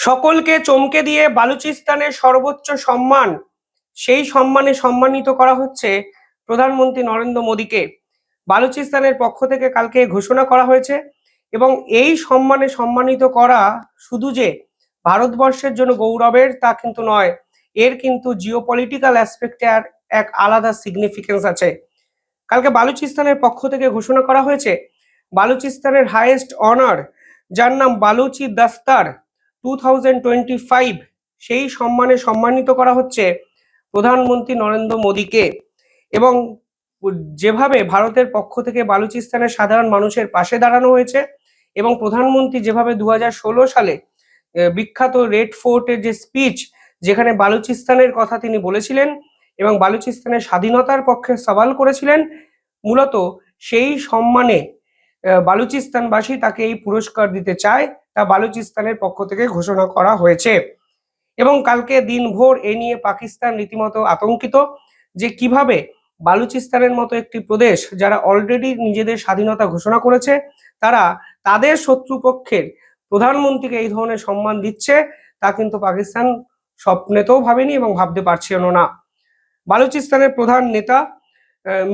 সকলকে চমকে দিয়ে বালুচিস্তানের সর্বোচ্চ সম্মান, সেই সম্মানে সম্মানিত করা হচ্ছে প্রধানমন্ত্রী নরেন্দ্র মোদীকে। বালুচিস্তানের পক্ষ থেকে কালকে ঘোষণা করা হয়েছে এবং এই সম্মানে সম্মানিত করা শুধু যে ভারতবর্ষের জন্য গৌরবের তা কিন্তু নয়, এর কিন্তু জিওপলিটিক্যাল অ্যাসপেক্টে আর এক আলাদা সিগনিফিকেন্স আছে। কালকে বালুচিস্তানের পক্ষ থেকে ঘোষণা করা হয়েছে বালুচিস্তানের হাইয়েস্ট অনার, যার নাম বালুচি দাস্তার 2025, সেই সম্মানে সম্মানিত করা হচ্ছে প্রধানমন্ত্রী নরেন্দ্র মোদীকে। এবং যেভাবে ভারতের পক্ষ থেকে বালুচিস্তানের সাধারণ মানুষের পাশে দাঁড়ানো হয়েছে এবং প্রধানমন্ত্রী যেভাবে 2016 সালে বিখ্যাত রেড ফোর্টের যে স্পিচ, যেখানে বালুচিস্তানের কথা তিনি বলেছিলেন এবং বালুচিস্তানের স্বাধীনতার পক্ষে সওয়াল করেছিলেন, মূলত সেই সম্মানে বালুচিস্তানবাসী তাকে এই পুরস্কার দিতে চায়, তা বালুচিস্তানের পক্ষ থেকে ঘোষণা করা হয়েছে। এবং কালকে দিনভর এ নিয়ে পাকিস্তান রীতিমতো আতঙ্কিত যে কিভাবে বালুচিস্তানের মতো একটি প্রদেশ, যারা অলরেডি নিজেদের স্বাধীনতা ঘোষণা করেছে, তারা তাদের শত্রুপক্ষের প্রধানমন্ত্রীকে এই ধরনের সম্মান দিচ্ছে, তা কিন্তু পাকিস্তান স্বপ্নেতেও ভাবেনি এবং ভাবতে পারছিল না। বালুচিস্তানের প্রধান নেতা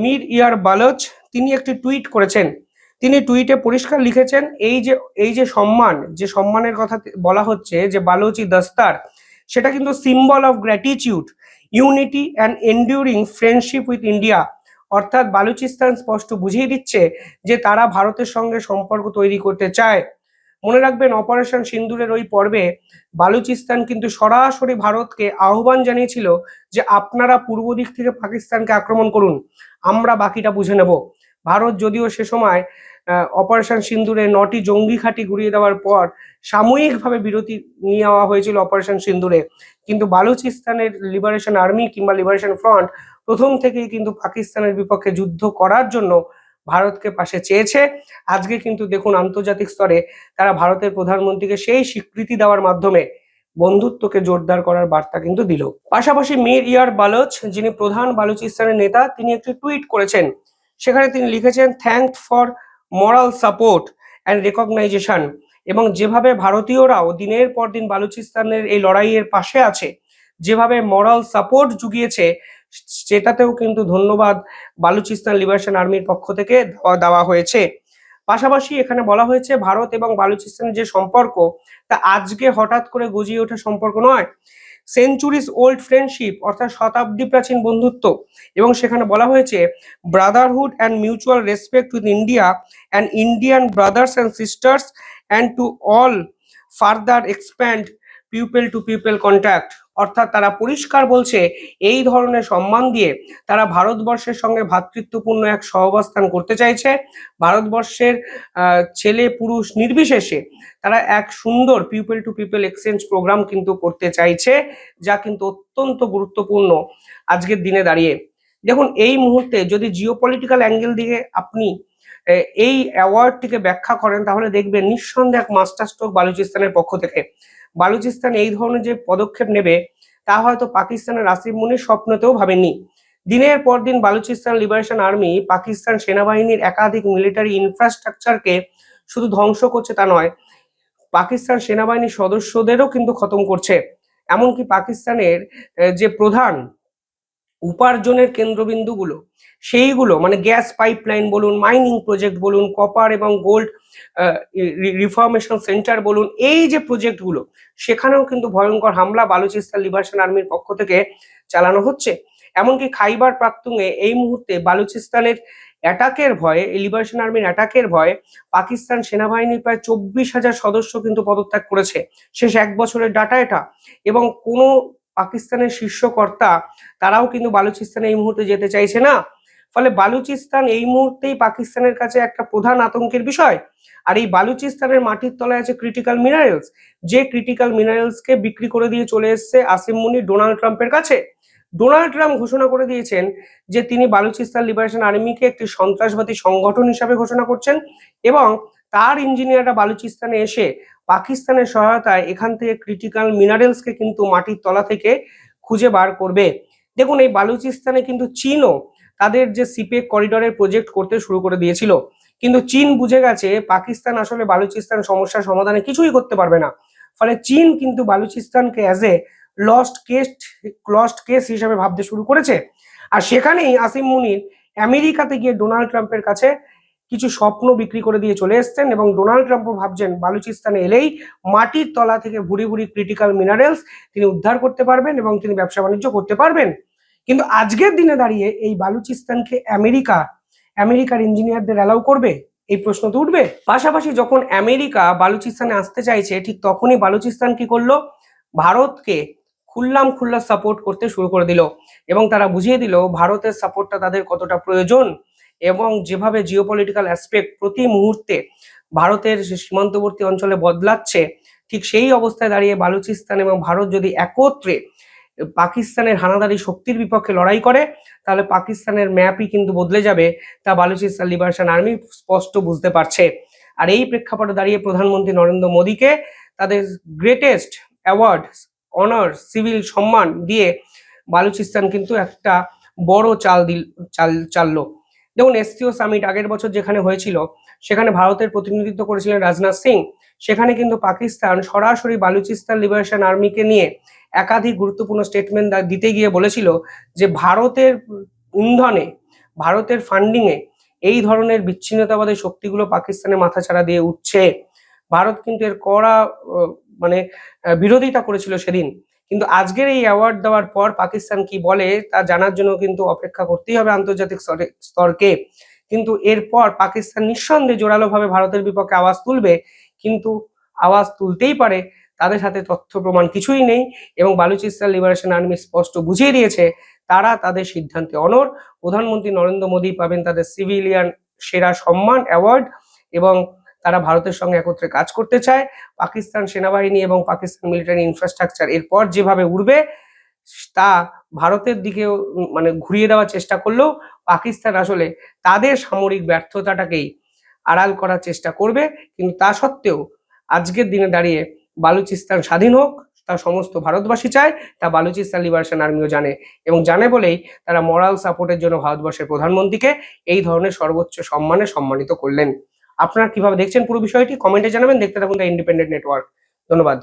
মীর ইয়ার বালোচ তিনি একটি টুইট করেছেন। তিনি টুইটে পরিষ্কার লিখেছেন, এই যে সম্মান, যে সম্মানের কথা বলা হচ্ছে যে বালুচি দস্তার, সেটা কিন্তু symbol of gratitude, unity and enduring friendship with India. অর্থাৎ বালুচিস্তান স্পষ্ট বুঝিয়ে দিচ্ছে যে তারা ভারতের সঙ্গে সম্পর্ক তৈরি করতে চায়। মনে রাখবেন, অপারেশন সিন্দুরের ওই পর্বে বালুচিস্তান কিন্তু সরাসরি ভারতকে আহ্বান জানিয়েছিল যে আপনারা পূর্ব দিক থেকে পাকিস্তানকে আক্রমণ করুন, আমরা বাকিটা বুঝে নেব। ভারত যদিও সে সময় অপারেশন সিন্দুরে 9টি জঙ্গি ঘাঁটি গুড়িয়ে দেওয়ার পর সাময়িকভাবে বিরতি নিয়ে নেওয়া হয়েছিল অপারেশন সিন্দুরে, কিন্তু বালুচিস্তানের লিবারেশন আর্মি কিংবা লিবারেশন ফ্রন্ট প্রথম থেকেই কিন্তু পাকিস্তানের বিপক্ষে যুদ্ধ করার জন্য ভারতকে পাশে চেয়েছে। আজকে কিন্তু দেখুন, আন্তর্জাতিক স্তরে তারা ভারতের প্রধানমন্ত্রীকে সেই স্বীকৃতি দেওয়ার মাধ্যমে বন্ধুত্বকে জোরদার করার বার্তা কিন্তু দিল। পাশাপাশি মীর ইয়ার বালোচ, যিনি প্রধান বালুচিস্তানের নেতা, তিনি একটি টুইট করেছেন। সেখানে তিনি লিখেছেন, thanks for moral support and recognition. এবং যেভাবে ভারতীয়রাও দিনের পর দিন বালুচিস্তানের এই লড়াইয়ের পাশে আছে, যেভাবে মরাল সাপোর্ট জুগিয়েছে, সেটাতেও কিন্তু ধন্যবাদ বালুচিস্তান লিবারেশন আর্মির পক্ষ থেকে দেওয়া হয়েছে। পাশাপাশি এখানে বলা হয়েছে ভারত এবং বালুচিস্তানের যে সম্পর্ক, তা আজকে হঠাৎ করে গজিয়ে ওঠা সম্পর্ক নয়, সেঞ্চুরিজ ওল্ড ফ্রেন্ডশিপ, অর্থাৎ শতাব্দী প্রাচীন বন্ধুত্ব। এবং সেখানে বলা হয়েছে Brotherhood and mutual respect with India and Indian brothers and sisters and to all further expand people to people contact. অর্থাৎ তারা পরিষ্কার বলছে এই ধরনের সম্মান দিয়ে তারা ভারতবর্ষের সঙ্গে ভ্রাতৃত্বপূর্ণ এক সহাবস্থান করতে চাইছে। ভারতবর্ষের ছেলে পুরুষ নির্বিশেষে তারা এক সুন্দর people to people exchange programme কিন্তু করতে চাইছে, যা কিন্তু অত্যন্ত গুরুত্বপূর্ণ আজকের দিনে দাঁড়িয়ে। দেখুন, এই মুহূর্তে যদি জিওপলিটিক্যাল অ্যাঙ্গেল দিয়ে আপনি এই অ্যাওয়ার্ডটিকে ব্যাখ্যা করেন, তাহলে দেখবেন নিঃসন্দেহে এক মাস্টার স্ট্রোক বালুচিস্তানের পক্ষ থেকে। বালুচিস্তান এই ধরনের যে পদক্ষেপ নেবে, তা হয়তো পাকিস্তানের আসিফ মুনির স্বপ্নতেও ভাবেননি। দিনের পর দিন বালুচিস্তান লিবারেশন আর্মি পাকিস্তান সেনাবাহিনীর একাধিক মিলিটারি ইনফ্রাস্ট্রাকচারকে শুধু ধ্বংস করছে তা নয়, পাকিস্তান সেনাবাহিনীর সদস্যদেরও কিন্তু খতম করছে। এমনকি পাকিস্তানের যে প্রধান উপার্জনের কেন্দ্রবিন্দুগুলো, সেইগুলো মানে গ্যাস পাইপলাইন বলুন, মাইনিং প্রজেক্ট বলুন, কপার এবং গোল্ড রিফর্মেশন সেন্টার বলুন, এই যে প্রজেক্টগুলো, সেখানেও কিন্তু ভয়ঙ্কর হামলা বালুচিস্তান লিবারেশন আর্মির পক্ষ থেকে চালানো হচ্ছে। এমনকি খাইবার পাখতুনখোয়া এই মুহূর্তে বালুচিস্তানের অ্যাটাকের ভয়ে, লিবারেশন আর্মির অ্যাটাকের ভয়ে পাকিস্তান সেনাবাহিনীর প্রায় 24,000 সদস্য কিন্তু পদত্যাগ করেছে, শেষ 1 বছরের ডাটা এটা। এবং কোনো পাকিস্তানের শীর্ষ কর্তা তারাও কিন্তু বালুচিস্তানে এই মুহূর্তে যেতে চাইছে না। ফলে বালুচিস্তান এই মুহূর্তেই পাকিস্তানের কাছে একটা প্রধান আতঙ্কের বিষয়। আর এই বালুচিস্তানের মাটির তলায় আছে ক্রিটিক্যাল মিনারেলস, যে ক্রিটিক্যাল মিনারেলসকে বিক্রি করে দিয়ে চলে এসছে আসিম মুনির ডোনাল্ড ট্রাম্পের কাছে। ডোনাল্ড ট্রাম্প ঘোষণা করে দিয়েছেন যে তিনি বালুচিস্তান লিবারেশন আর্মিকে একটি সন্ত্রাসবাদী সংগঠন হিসাবে ঘোষণা করছেন এবং তার ইঞ্জিনিয়াররা বালুচিস্তানে এসে পাকিস্তানের সহায়তায় এখান থেকে ক্রিটিক্যাল মিনারেলসকে কিন্তু মাটির তলা থেকে খুঁজে বার করবে। দেখুন, এই বালুচিস্তানে কিন্তু চীনও তাদের যে সিপেক করিডোরের প্রজেক্ট করতে শুরু করে দিয়েছিল, কিন্তু চীন বুঝে গেছে পাকিস্তান আসলে বালুচিস্তান সমস্যার সমাধানে কিছুই করতে পারবে না। ফলে চীন কিন্তু বালুচিস্তানকে অ্যাজ এ লস্ট কেস হিসেবে ভাবতে শুরু করেছে। আর সেখানেই আসিম মুনির আমেরিকাতে গিয়ে ডোনাল্ড ট্রাম্পের কাছে কিছু স্বপ্ন বিক্রি করে দিয়ে চলে এসছেন, এবং ডোনাল্ড ট্রাম্পও ভাবছেন বালুচিস্তানে এলেই মাটির তলা থেকে ভুরি ভুরি ক্রিটিক্যাল মিনারেলস তিনি উদ্ধার করতে পারবেন এবং তিনি ব্যবসা বাণিজ্য করতে পারবেন। কিন্তু আজকের দিনে দাঁড়িয়ে এই বালুচিস্তানকে আমেরিকার ইঞ্জিনিয়ারদের অ্যালাউ করবে? এই প্রশ্ন তো উঠবে। পাশাপাশি যখন আমেরিকা বালুচিস্তানে আসতে চাইছে, ঠিক তখনই বালুচিস্তান কি করলো? ভারতকে খুল্লা সাপোর্ট করতে শুরু করে দিল, এবং তারা বুঝিয়ে দিল ভারতের সাপোর্টটা তাদের কতটা প্রয়োজন, এবং যেভাবে জিওপলিটিক্যাল অ্যাসপেক্ট প্রতি মুহূর্তে ভারতের সীমান্তবর্তী অঞ্চলে বদলাচ্ছে, ঠিক সেই অবস্থায় দাঁড়িয়ে বালুচিস্তান এবং ভারত যদি একত্রে পাকিস্তানের হানাদারি শক্তির বিপক্ষে লড়াই করে, তাহলে পাকিস্তানের ম্যাপই কিন্তু বদলে যাবে, তা বালুচিস্তান লিবারেশন আর্মি স্পষ্ট বুঝতে পারছে। আর এই প্রেক্ষাপটে দাঁড়িয়ে প্রধানমন্ত্রী নরেন্দ্র মোদীকে তাদের গ্রেটেস্ট অ্যাওয়ার্ড, অনার, সিভিল সম্মান দিয়ে বালুচিস্তান কিন্তু একটা বড় চাললো। যেমন এসসিও সামিট আগের বছর যেখানে হয়েছিল, সেখানে ভারতের প্রতিনিধিত্ব করেছিলেন রাজনাথ সিং। সেখানে কিন্তু পাকিস্তান সরাসরি বালুচিস্তান লিবারেশন আর্মিকে নিয়ে একাধিক গুরুত্বপূর্ণ স্টেটমেন্ট দিতে গিয়ে বলেছিল যে ভারতের ইন্ধনে, ভারতের ফান্ডিংয়ে এই ধরনের বিচ্ছিন্নতাবাদী শক্তিগুলো পাকিস্তানের মাথাচাড়া দিয়ে উঠছে। ভারত কিন্তু এর কড়া বিরোধিতা করেছিল সেদিন। কিন্তু আজকের এই অ্যাওয়ার্ড দেওয়ার পর পাকিস্তান কি বলে তা জানার জন্য কিন্তু অপেক্ষা করতেই হবে আন্তর্জাতিক স্তরকে। কিন্তু এরপর পাকিস্তান নিঃসন্দেহে জোরালোভাবে ভারতের বিপক্ষে আওয়াজ তুলবে, কিন্তু আওয়াজ তুলতেই পারে, তাদের সাথে তথ্য প্রমাণ কিছুই নেই, এবং বালুচিস্তান লিবারেশন আর্মি স্পষ্ট বুঝিয়ে দিয়েছে তারা তাদের সিদ্ধান্তে অনড়। প্রধানমন্ত্রী নরেন্দ্র মোদী পাবেন তাদের সিভিলিয়ান সেরা সম্মান অ্যাওয়ার্ড, এবং তারা ভারতের সঙ্গে একত্রে কাজ করতে চায়। পাকিস্তান সেনাবাহিনী এবং পাকিস্তান মিলিটারি ইনফ্রাস্ট্রাকচার এরপর যেভাবে উঠবে, তা ভারতের দিকেও ঘুরিয়ে দেওয়ার চেষ্টা করলেও পাকিস্তান আসলে তাদের সামরিক ব্যর্থতাটাকেই আড়াল করার চেষ্টা করবে। কিন্তু তা সত্ত্বেও আজকের দিনে দাঁড়িয়ে বালুচিস্তান স্বাধীন হোক, তা সমস্ত ভারতবাসী চায়, তা বালুচিস্তান লিবারেশন আর্মিও জানে, এবং জানে বলেই তারা মরাল সাপোর্টের জন্য ভারতবর্ষের প্রধানমন্ত্রীকে এই ধরনের সর্বোচ্চ সম্মানে সম্মানিত করলেন। আপনারা কিভাবে দেখছেন পুরো বিষয়টি কমেন্টে জানাবেন। দেখতে থাকুন দ্য ইন্ডিপেন্ডেন্ট নেটওয়ার্ক। ধন্যবাদ।